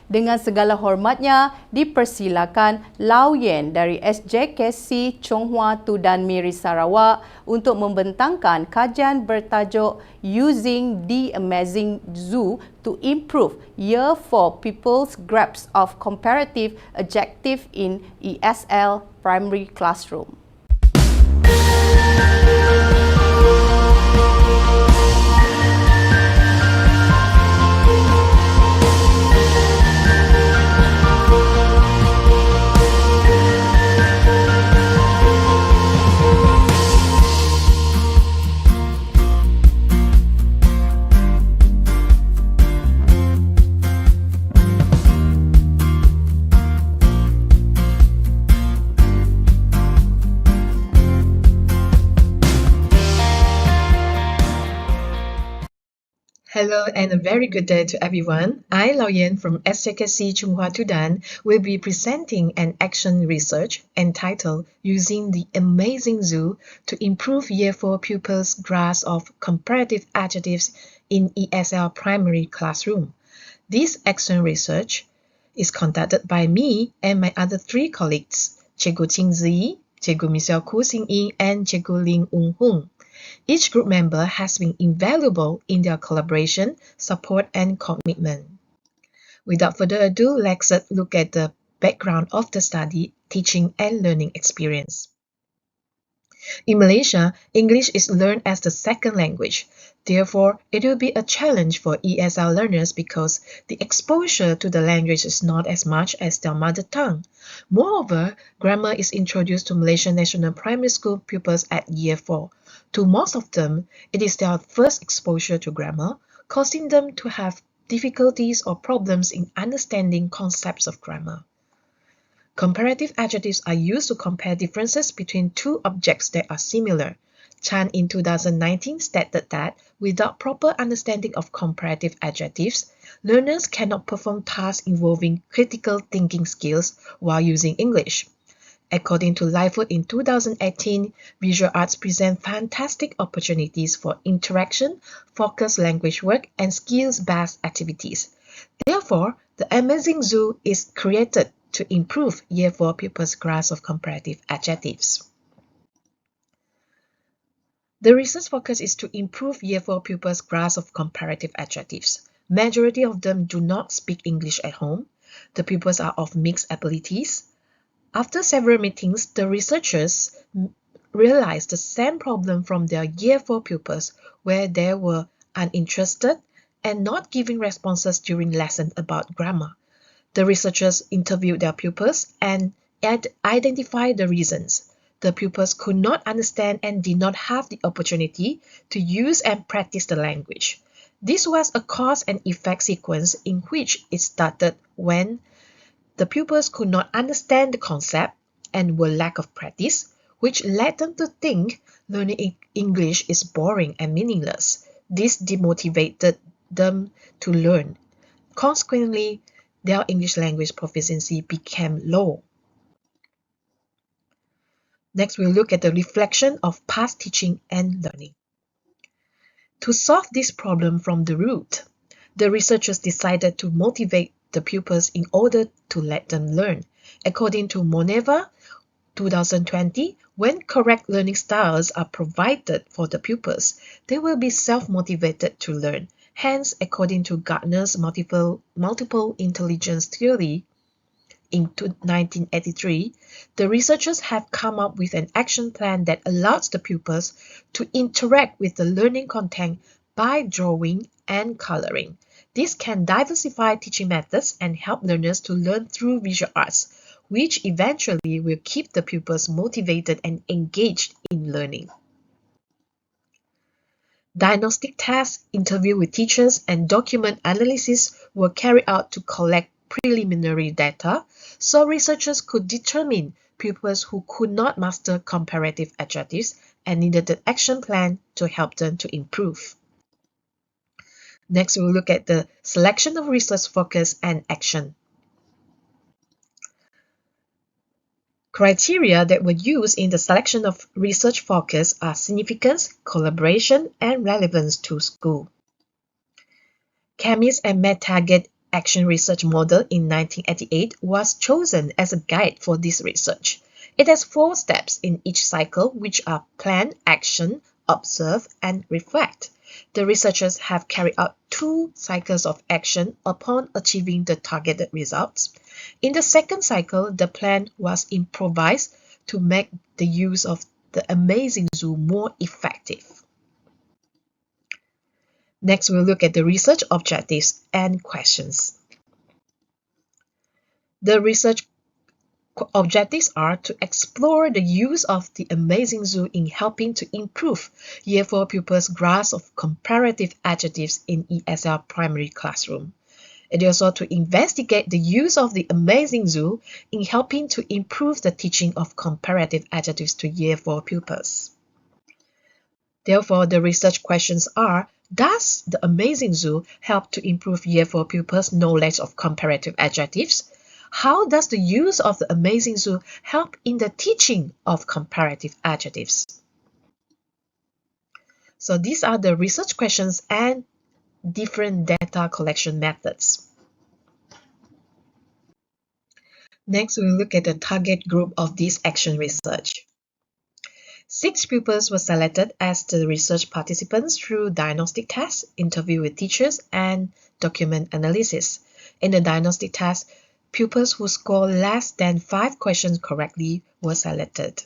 Dengan segala hormatnya, dipersilakan Lau Yen dari SJKC Chonghua Tudan Miri Sarawak untuk membentangkan kajian bertajuk Using the Amazing Zoo to Improve Year 4 Pupils' Grasp of Comparative Adjectives in ESL Primary Classroom. Hello and a very good day to everyone. I, Lau Yen from SJKC Chonghua Tudan, will be presenting an action research entitled Using the Amazing Zoo to Improve Year 4 Pupils' Grasp of Comparative Adjectives in ESL Primary Classroom. This action research is conducted by me and my other three colleagues, Cikgu Ching Zi, Cikgu Michelle Koo Sing Ying, and Cikgu Ling Ung Hung. Each group member has been invaluable in their collaboration, support, and commitment. Without further ado, let's look at the background of the study, teaching, and learning experience. In Malaysia, English is learned as the second language. Therefore, it will be a challenge for ESL learners because the exposure to the language is not as much as their mother tongue. Moreover, grammar is introduced to Malaysian National Primary School pupils at Year 4. To most of them, it is their first exposure to grammar, causing them to have difficulties or problems in understanding concepts of grammar. Comparative adjectives are used to compare differences between two objects that are similar. Chan in 2019 stated that without proper understanding of comparative adjectives, learners cannot perform tasks involving critical thinking skills while using English. According to Lightfoot in 2018, visual arts present fantastic opportunities for interaction, focused language work, and skills-based activities. Therefore, the Amazing Zoo is created to improve Year 4 pupils' grasp of comparative adjectives. The research focus is to improve Year 4 pupils' grasp of comparative adjectives. Majority of them do not speak English at home. The pupils are of mixed abilities. After several meetings, the researchers realized the same problem from their Year 4 pupils, where they were uninterested and not giving responses during lessons about grammar. The researchers interviewed their pupils and identified the reasons. The pupils could not understand and did not have the opportunity to use and practice the language. This was a cause and effect sequence in which it started when the pupils could not understand the concept and were lack of practice, which led them to think learning English is boring and meaningless. This demotivated them to learn. Consequently, their English language proficiency became low. Next, we'll look at the reflection of past teaching and learning. To solve this problem from the root, the researchers decided to motivate the pupils in order to let them learn. According to Moneva 2020, when correct learning styles are provided for the pupils, they will be self-motivated to learn. Hence, according to Gardner's multiple intelligence theory in 1983, the researchers have come up with an action plan that allows the pupils to interact with the learning content by drawing and coloring. This can diversify teaching methods and help learners to learn through visual arts, which eventually will keep the pupils motivated and engaged in learning. Diagnostic tests, interview with teachers, and document analysis were carried out to collect preliminary data, so researchers could determine pupils who could not master comparative adjectives and needed an action plan to help them to improve. Next, we will look at the selection of research focus and action. Criteria that were used in the selection of research focus are significance, collaboration, and relevance to school. Chemists and math target action research model in 1988 was chosen as a guide for this research. It has 4 steps in each cycle, which are plan, action, observe, and reflect. The researchers have carried out 2 cycles of action upon achieving the targeted results. In the second cycle, the plan was improvised to make the use of the amazing zoo more effective. Next, we'll look at the research objectives and questions. The research objectives are to explore the use of the amazing zoo in helping to improve Year 4 pupils' grasp of comparative adjectives in ESL primary classroom. It is also to investigate the use of the amazing zoo in helping to improve the teaching of comparative adjectives to Year 4 pupils. Therefore, the research questions are: does the amazing zoo help to improve Year 4 pupils' knowledge of comparative adjectives? How does the use of the amazing zoo help in the teaching of comparative adjectives? So these are the research questions and different data collection methods. Next, we'll look at the target group of this action research. 6 pupils were selected as the research participants through diagnostic tests, interview with teachers, and document analysis. In the diagnostic test, pupils who scored less than 5 questions correctly were selected.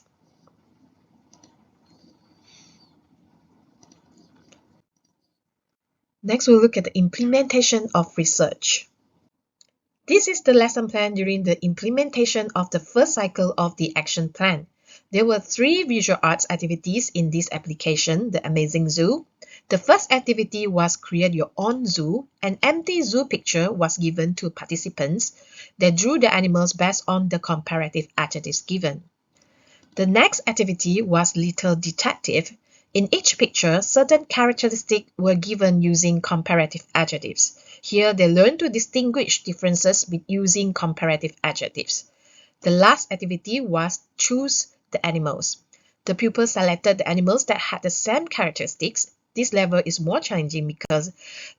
Next, we'll look at the implementation of research. This is the lesson plan during the implementation of the first cycle of the action plan. There were 3 visual arts activities in this application, the Amazing Zoo. The first activity was create your own zoo. An empty zoo picture was given to participants. They drew the animals based on the comparative adjectives given. The next activity was Little Detective. In each picture, certain characteristics were given using comparative adjectives. Here, they learned to distinguish differences with using comparative adjectives. The last activity was Choose the animals. The pupils selected the animals that had the same characteristics. This level is more challenging because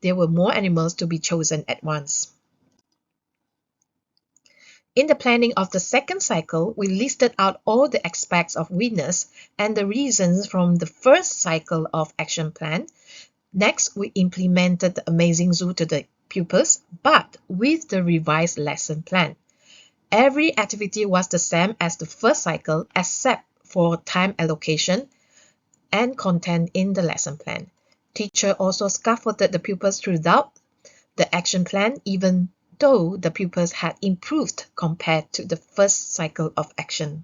there were more animals to be chosen at once. In the planning of the second cycle, we listed out all the aspects of winners and the reasons from the first cycle of action plan. Next, we implemented the Amazing Zoo to the pupils, but with the revised lesson plan. Every activity was the same as the first cycle except for time allocation and content in the lesson plan. Teacher also scaffolded the pupils throughout the action plan, even though the pupils had improved compared to the first cycle of action.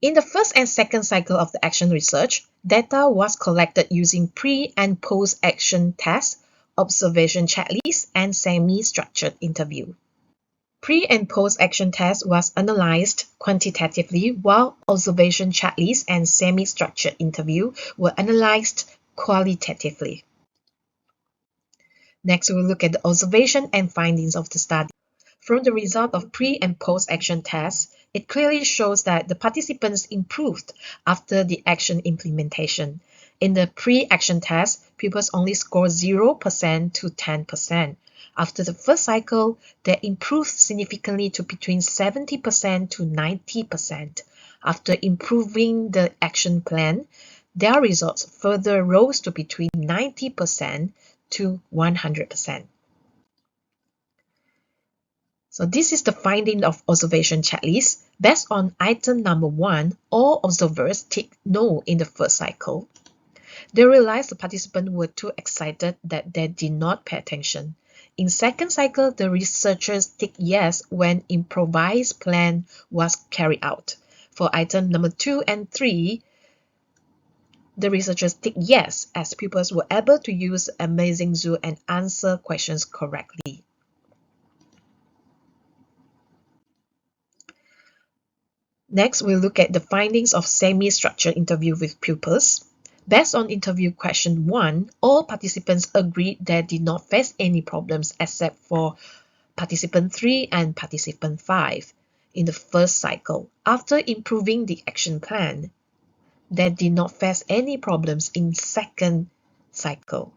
In the first and second cycle of the action research, data was collected using pre- and post-action tests, observation checklists, and semi-structured interview. Pre- and post-action test was analyzed quantitatively, while observation checklists and semi-structured interview were analyzed qualitatively. Next, we will look at the observation and findings of the study. From the result of pre- and post-action tests, it clearly shows that the participants improved after the action implementation. In the pre-action test, pupils only scored 0% to 10%. After the first cycle, they improved significantly to between 70% to 90%. After improving the action plan, their results further rose to between 90% to 100%. So this is the finding of observation checklist. Based on item number 1, all observers ticked no in the first cycle. They realized the participants were too excited that they did not pay attention. In second cycle, the researchers ticked yes when improvised plan was carried out. For item number 2 and 3, the researchers ticked yes as pupils were able to use Amazing Zoo and answer questions correctly. Next, we'll look at the findings of semi-structured interview with pupils. Based on interview question 1, all participants agreed they did not face any problems except for participant 3 and participant 5 in the first cycle. After improving the action plan, they did not face any problems in second cycle.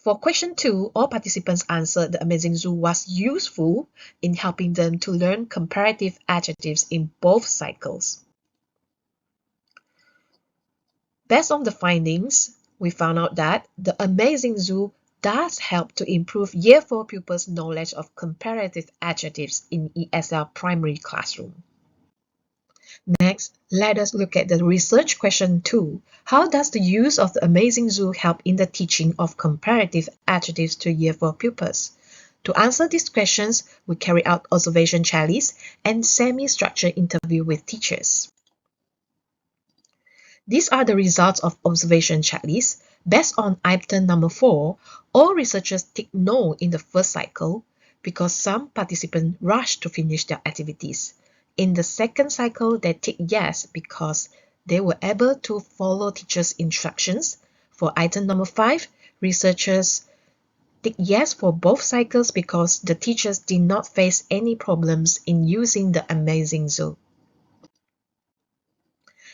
For question 2, all participants answered the Amazing Zoo was useful in helping them to learn comparative adjectives in both cycles. Based on the findings, we found out that the Amazing Zoo does help to improve Year 4 pupils' knowledge of comparative adjectives in ESL primary classroom. Next, let us look at the research question 2. How does the use of the Amazing Zoo help in the teaching of comparative adjectives to Year 4 pupils? To answer these questions, we carry out observation checklist and semi-structured interview with teachers. These are the results of observation checklist. Based on item number 4, all researchers tick no in the first cycle because some participants rushed to finish their activities. In the second cycle, they tick yes because they were able to follow teachers' instructions. For item number 5, researchers tick yes for both cycles because the teachers did not face any problems in using the Amazing Zoo.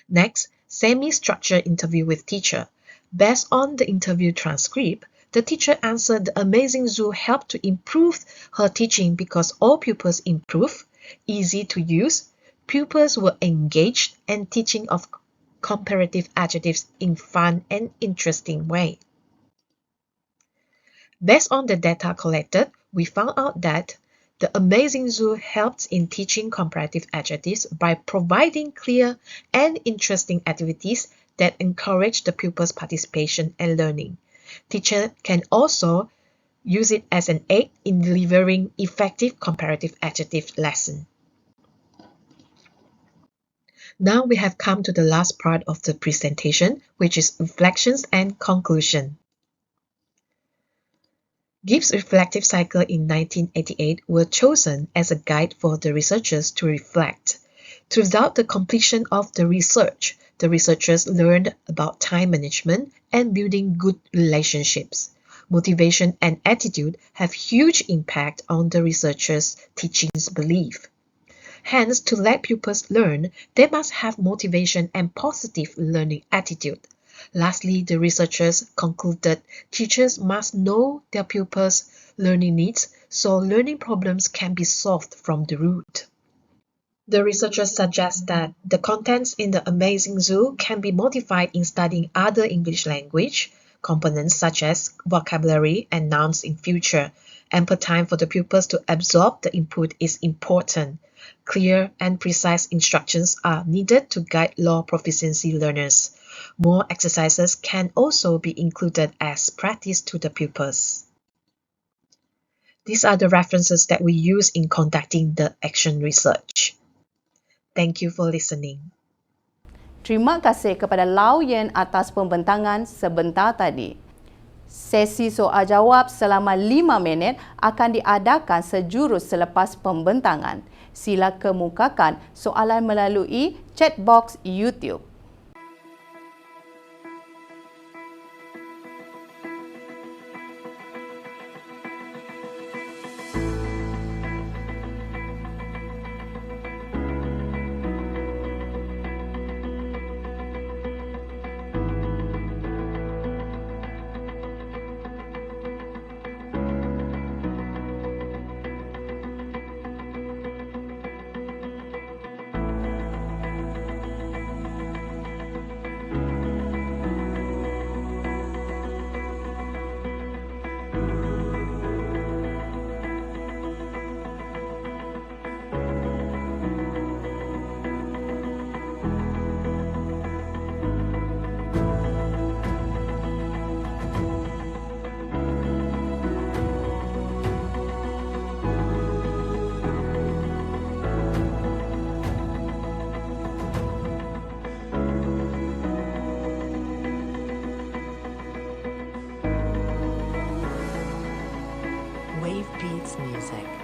Next, semi-structured interview with teacher. Based on the interview transcript, the teacher answered the Amazing Zoo helped to improve her teaching because all pupils improved, easy to use, pupils were engaged, and teaching of comparative adjectives in fun and interesting way. Based on the data collected, we found out that the Amazing Zoo helps in teaching comparative adjectives by providing clear and interesting activities that encourage the pupils' participation and learning. Teachers can also use it as an aid in delivering effective comparative adjective lesson. Now we have come to the last part of the presentation, which is reflections and conclusion. Gibbs' reflective cycle in 1988 were chosen as a guide for the researchers to reflect. Throughout the completion of the researchers learned about time management and building good relationships. Motivation and attitude have huge impact on the researchers' teaching's belief. Hence, to let pupils learn, they must have motivation and positive learning attitude. Lastly, the researchers concluded teachers must know their pupils' learning needs so learning problems can be solved from the root. The researchers suggest that the contents in the Amazing Zoo can be modified in studying other English language components such as vocabulary and nouns in future. Ample time for the pupils to absorb the input is important. Clear and precise instructions are needed to guide law proficiency learners. More exercises can also be included as practice to the pupils. These are the references that we use in conducting the action research. Thank you for listening. Terima kasih kepada Lau Yen atas pembentangan sebentar tadi. Sesi soal jawab selama 5 minit akan diadakan sejurus selepas pembentangan. Sila kemukakan soalan melalui chat box YouTube. Wave Beats Music.